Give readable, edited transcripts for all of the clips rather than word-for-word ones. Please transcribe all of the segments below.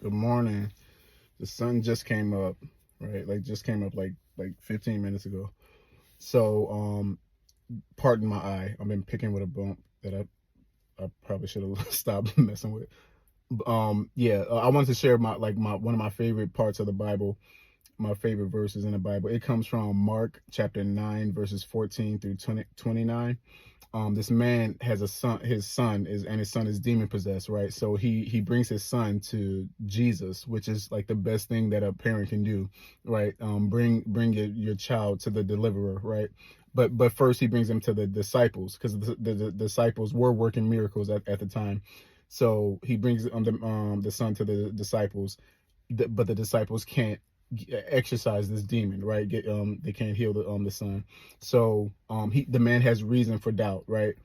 Good morning. The sun just came up, right? Like just came up like 15 minutes ago. So, pardon my eye. I've been picking with a bump that I probably should have stopped messing with. Yeah, I wanted to share my one of my favorite parts of the Bible, my favorite verses in the Bible. It comes from Mark chapter 9 verses 14 through 29. This man has a son. His son is demon possessed, right? So he brings his son to Jesus, which is like the best thing that a parent can do, right? Bring your child to the deliverer, right? But first he brings him to the disciples, because the disciples were working miracles at the time. So he brings the son to the disciples, but the disciples can't exorcise this demon, right? They can't heal the son. So the man has reason for doubt, right?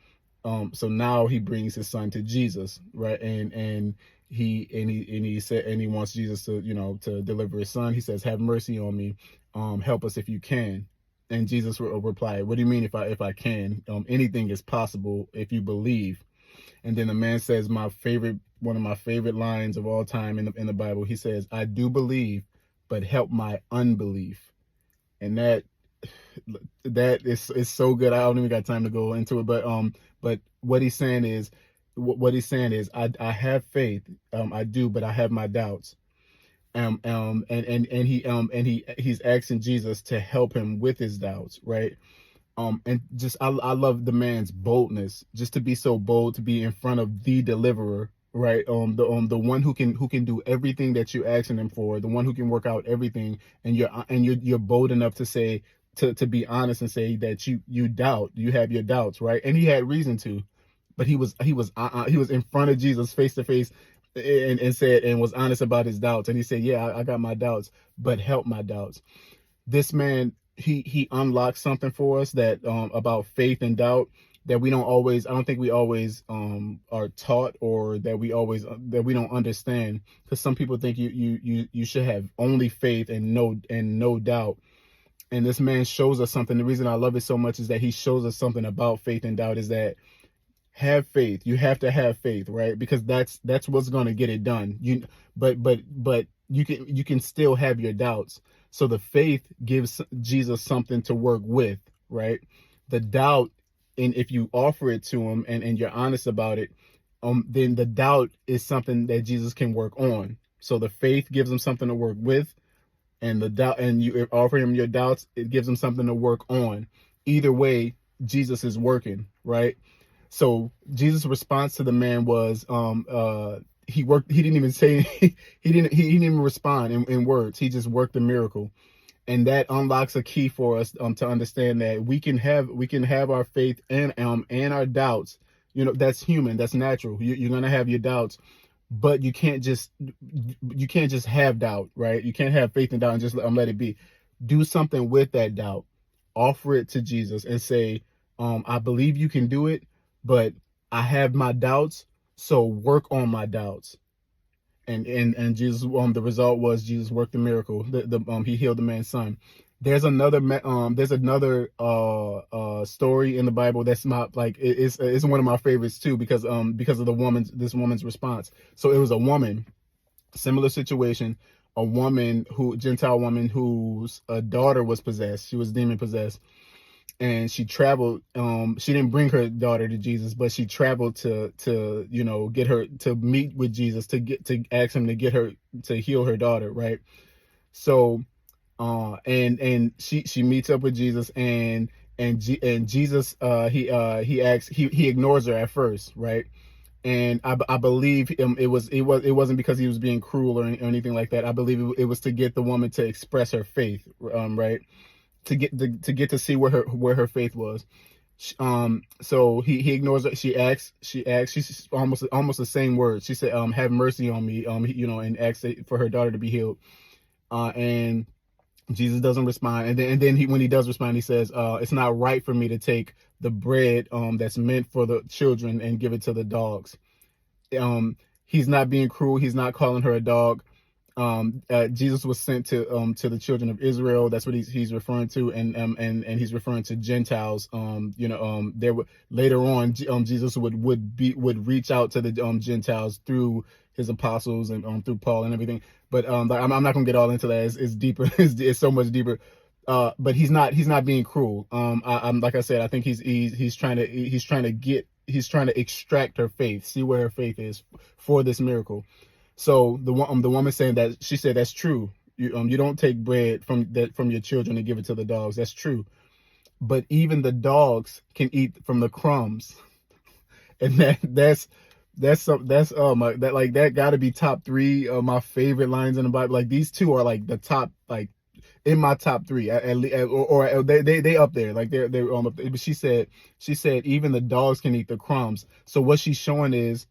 So now he brings his son to Jesus, right? And he said, and he wants Jesus to, to deliver his son. He says, "Have mercy on me, help us if you can." And Jesus replied, "What do you mean if I can? Anything is possible if you believe." And then the man says one of my favorite lines of all time in the Bible. He says, "I do believe, but help my unbelief." And that is so good. I don't even got time to go into it, but what he's saying is I have faith, I do, but I have my doubts. He's asking Jesus to help him with his doubts, right? And just I love the man's boldness, just to be so bold, to be in front of the deliverer, right? The one who can do everything that you're asking him for, the one who can work out everything, and you're bold enough to say, to be honest and say that you have your doubts, right? And he had reason to, but he was in front of Jesus face to face, and said, and was honest about his doubts, and he said, "Yeah, I got my doubts, but help my doubts." This man, he unlocks something for us, that about faith and doubt, that we don't always I don't think we always are taught, or that we don't understand, because some people think you should have only faith and no doubt. And this man shows us something. The reason I love it so much is that he shows us something about faith and doubt, is that have faith. You have to have faith, right? Because that's what's going to get it done. But you can still have your doubts. So the faith gives Jesus something to work with, right? The doubt, and if you offer it to him, and you're honest about it, then the doubt is something that Jesus can work on. So the faith gives him something to work with, and the doubt, and you offer him your doubts, it gives him something to work on. Either way, Jesus is working, right? So Jesus' response to the man was, he didn't even say he didn't even respond in words. He just worked the miracle. And that unlocks a key for us, to understand that we can have our faith and our doubts. That's human, that's natural. You're gonna have your doubts, but you can't just have doubt, right? You can't have faith and doubt and just let it be. Do something with that doubt. Offer it to Jesus and say, "I believe you can do it, but I have my doubts, so work on my doubts." And Jesus, the result was Jesus worked the miracle. He healed the man's son. There's another story in the Bible that's not like, it's one of my favorites too, because of this woman's response. So it was a woman, similar situation, a woman Gentile woman, whose daughter was possessed. She was demon possessed, and she traveled. She didn't bring her daughter to Jesus, but she traveled to get her to meet with Jesus, to ask him to get her to heal her daughter, right? So and she meets up with Jesus, and Jesus, he ignores her at first, right? And I believe it wasn't because he was being cruel or anything like that. I believe it was to get the woman to express her faith, right? To see where her faith was. So he ignores her. She's almost the same words. She said, "Have mercy on me," and asks for her daughter to be healed. And Jesus doesn't respond. And then when he does respond, he says, "It's not right for me to take the bread that's meant for the children and give it to the dogs." He's not being cruel. He's not calling her a dog. Jesus was sent to the children of Israel. That's what he's referring to, and he's referring to Gentiles. There were later on, Jesus would reach out to the Gentiles through his apostles and through Paul and everything. But I'm not gonna get all into that. It's deeper. It's so much deeper. But he's not being cruel. I'm like I said, I think he's trying to extract her faith, see where her faith is for this miracle. So the woman saying that, she said that's true. You don't take bread from your children and give it to the dogs. That's true. But even the dogs can eat from the crumbs, and that's my that like that got to be top three of my favorite lines in the Bible. Like these two are like the top, like in my top three or they up there, like they're up there. But she said even the dogs can eat the crumbs. So what she's showing is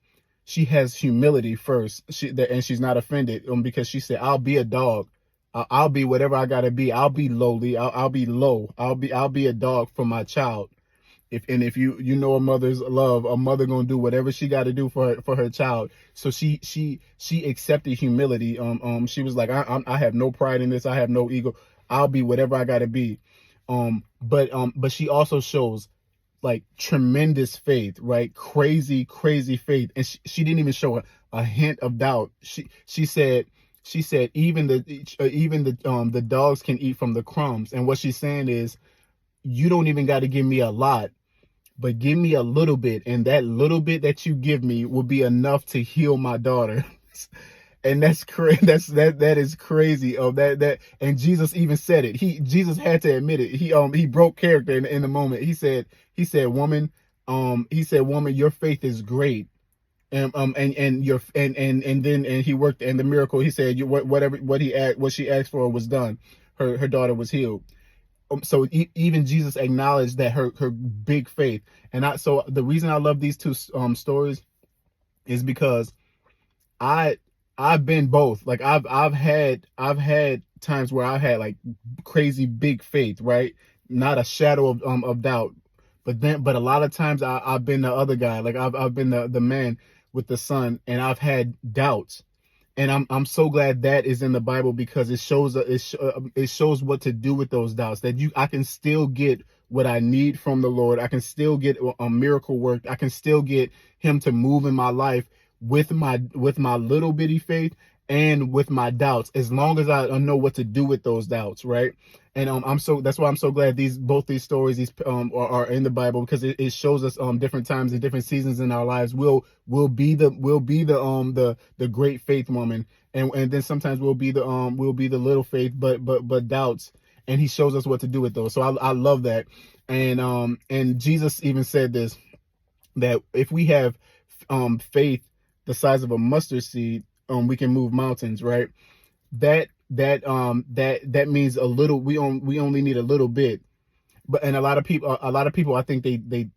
she has humility first, and she's not offended, because she said, I'll be a dog, I'll be whatever I gotta be, I'll be lowly, I'll be low, I'll be a dog for my child. If you know a mother's love, a mother gonna do whatever she got to do for her child. So she accepted humility. She was like, I have no pride in this, I have no ego, I'll be whatever I got to be. But she also shows like tremendous faith, right? Crazy faith, and she didn't even show a hint of doubt. She said even the dogs can eat from the crumbs. And what she's saying is, you don't even got to give me a lot, but give me a little bit, and that little bit that you give me will be enough to heal my daughter. And that's crazy. That is crazy. And Jesus even said it. Jesus had to admit it. He broke character in the moment. He said, woman, your faith is great. And he worked, and the miracle, he said, what she asked for was done. Her daughter was healed. So even Jesus acknowledged that her big faith. So the reason I love these two stories is because I've been both. Like I've had times where I've had like crazy big faith, right? Not a shadow of doubt. But a lot of times I've been the other guy. Like I've been the man with the son, and I've had doubts. And I'm so glad that is in the Bible, because it shows what to do with those doubts. That I can still get what I need from the Lord. I can still get a miracle work. I can still get Him to move in my life with my little bitty faith and with my doubts, as long as I know what to do with those doubts, right? And that's why I'm so glad both these stories are in the Bible, because it shows us different times and different seasons in our lives we'll be the great faith woman, and then sometimes we'll be the little faith but doubts, and He shows us what to do with those. So I love that. And Jesus even said this, that if we have faith the size of a mustard seed, we can move mountains, right? That means a little. We only need a little bit. And a lot of people, I think they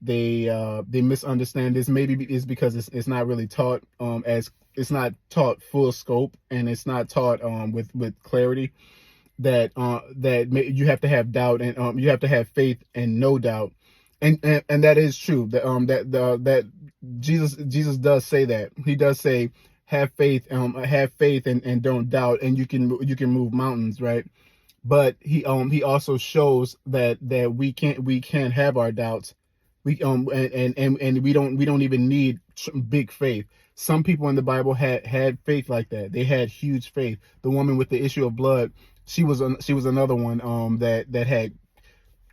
misunderstand this. Maybe it's because it's not really taught as it's not taught full scope, and it's not taught with clarity. That you have to have doubt, and you have to have faith and no doubt, and that is true. That Jesus does say that. He does say, have faith and don't doubt, and you can move mountains, right? But he also shows that we can't have our doubts. And we don't even need big faith. Some people in the Bible had faith like that. They had huge faith. The woman with the issue of blood, she was another one that had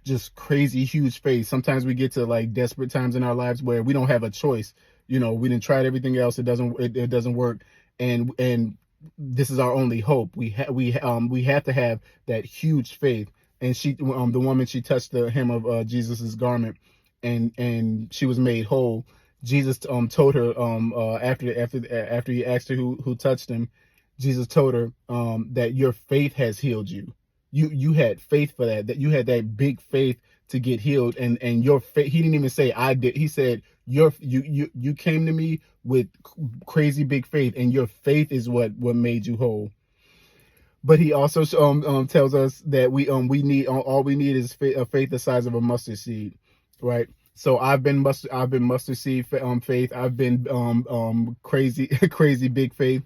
just crazy huge faith. Sometimes we get to like desperate times in our lives where we don't have a choice. We didn't try everything else. It doesn't work, and this is our only hope. We have to have that huge faith. And the woman, she touched the hem of Jesus's garment, and she was made whole. Jesus told her after he asked her who touched him, Jesus told her that your faith has healed you. You had faith for that you had that big faith to get healed, and your faith. He didn't even say I did. He said you came to me with crazy big faith, and your faith is what made you whole. But he also tells us that we need all we need is a faith the size of a mustard seed, right? So I've been mustard seed faith. I've been crazy big faith.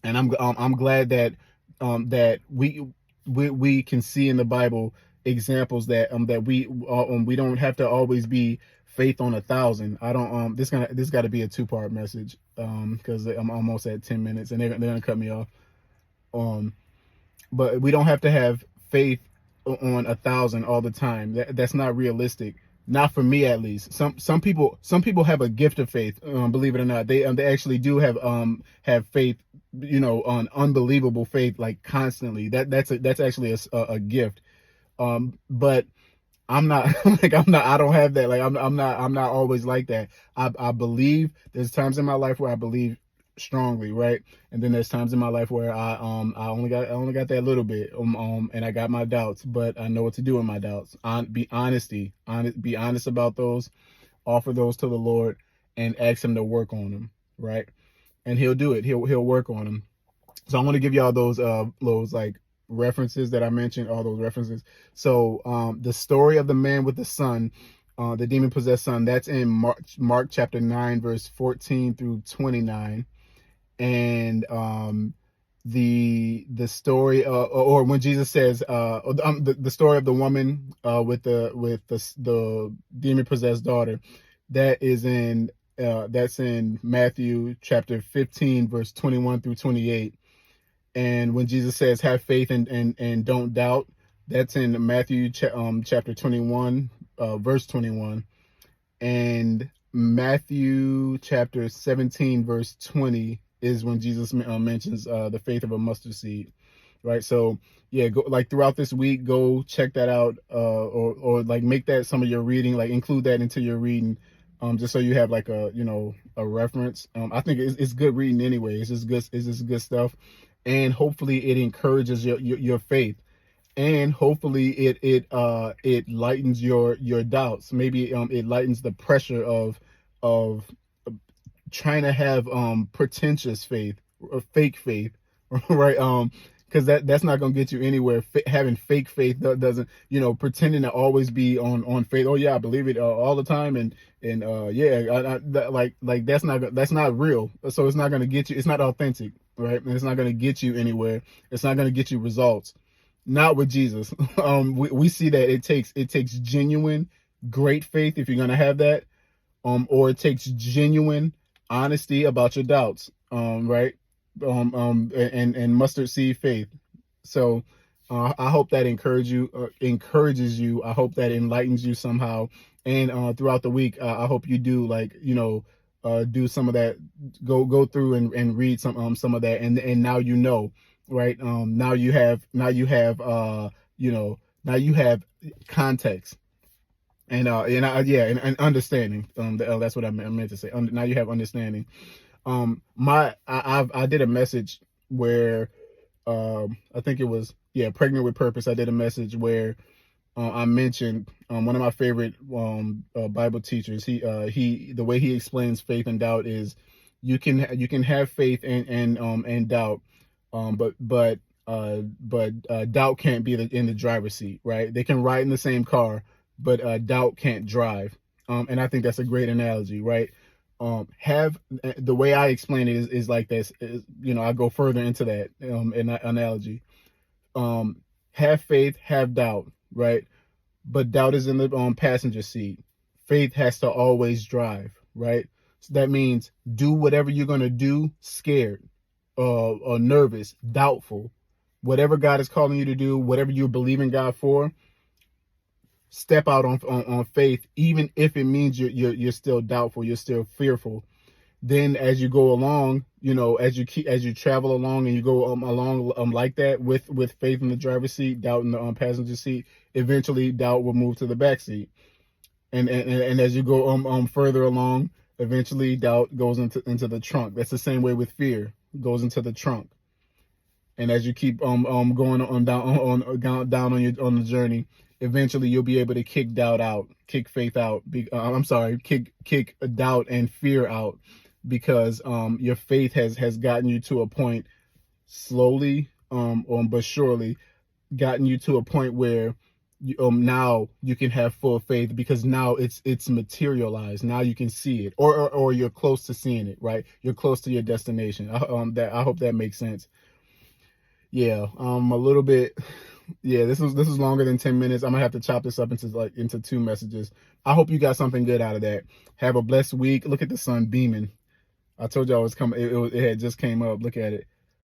And I'm glad that that we can see in the Bible examples that we don't have to always be faith on 1,000. I don't this got to be a 2-part message because I'm almost at 10 minutes and they're gonna cut me off. Um, but we don't have to have faith on 1,000 all the time. That's not realistic. Not for me, at least. Some people have a gift of faith. Believe it or not, they actually do have faith. On unbelievable faith, like constantly. That's actually a gift. But I'm not like I'm not I don't have that. Like I'm not always like that. I believe there's times in my life where I believe strongly, right? And then there's times in my life where I only got that little bit and I got my doubts, but I know what to do in my doubts. Be honest about those, offer those to the Lord and ask him to work on them, right? And he'll do it. He'll work on them. So I want to give y'all those like references that I mentioned, all those references. So the story of the man with the son, the demon possessed son, that's in Mark chapter 9 verse 14 through 29. And the story or when Jesus says the story of the woman with the demon possessed daughter, that's in Matthew chapter 15 verse 21 through 28. And when Jesus says have faith and don't doubt, that's in Matthew chapter 21 verse 21. And Matthew chapter 17 verse 20 is when Jesus mentions the faith of a mustard seed, right? So yeah, go like throughout this week, go check that out, or like make that some of your reading, like include that into your reading, just so you have like a reference. I think it's good reading anyway. It's just good stuff, and hopefully it encourages your faith, and hopefully it lightens your doubts. Maybe it lightens the pressure of trying to have pretentious faith or fake faith, right? Because that's not going to get you anywhere. Having fake faith doesn't, pretending to always be on faith. Oh yeah, I believe it all the time, and yeah, like that's not real. So it's not going to get you. It's not authentic, right? And it's not going to get you anywhere. It's not going to get you results. Not with Jesus. We see that it takes genuine, great faith if you're going to have that, or it takes genuine honesty about your doubts, right? And mustard seed faith. So I hope that encourages you. I hope that enlightens you somehow. And throughout the week, I hope you do do some of that. Go through and read some of that, and now right? Now you have now you have context. And understanding. That's what I meant to say. Now you have understanding. I did a message where I think it was pregnant with purpose. I did a message where I mentioned one of my favorite Bible teachers. He the way he explains faith and doubt is you can have faith and doubt, but doubt can't be in the driver's seat, right? They can ride in the same car, but doubt can't drive. And I think that's a great analogy, right? Have the way I explain it is like this. I go further into that in that analogy. Have faith, have doubt, right? But doubt is in the passenger seat. Faith has to always drive, right? So that means do whatever you're gonna do, scared, or nervous, doubtful. Whatever God is calling you to do, whatever you believe in God for, step out on faith, even if it means you're still doubtful, you're still fearful. Then as you go along, as you travel along and you go along like that with faith in the driver's seat, doubt in the passenger seat, eventually doubt will move to the back seat. And as you go further along, eventually doubt goes into the trunk. That's the same way with fear. It goes into the trunk. And as you keep going down on the journey, eventually you'll be able to kick doubt out, kick faith out. Kick doubt and fear out, because your faith has gotten you to a point, slowly but surely, gotten you to a point where now you can have full faith, because now it's materialized. Now you can see it, or you're close to seeing it, right? You're close to your destination. I hope that makes sense. Yeah, a little bit. Yeah, this was longer than 10 minutes. I'm gonna have to chop this up into two messages. I hope you got something good out of that. Have a blessed week. Look at the sun beaming. I told y'all it was coming. It had just came up. Look at it.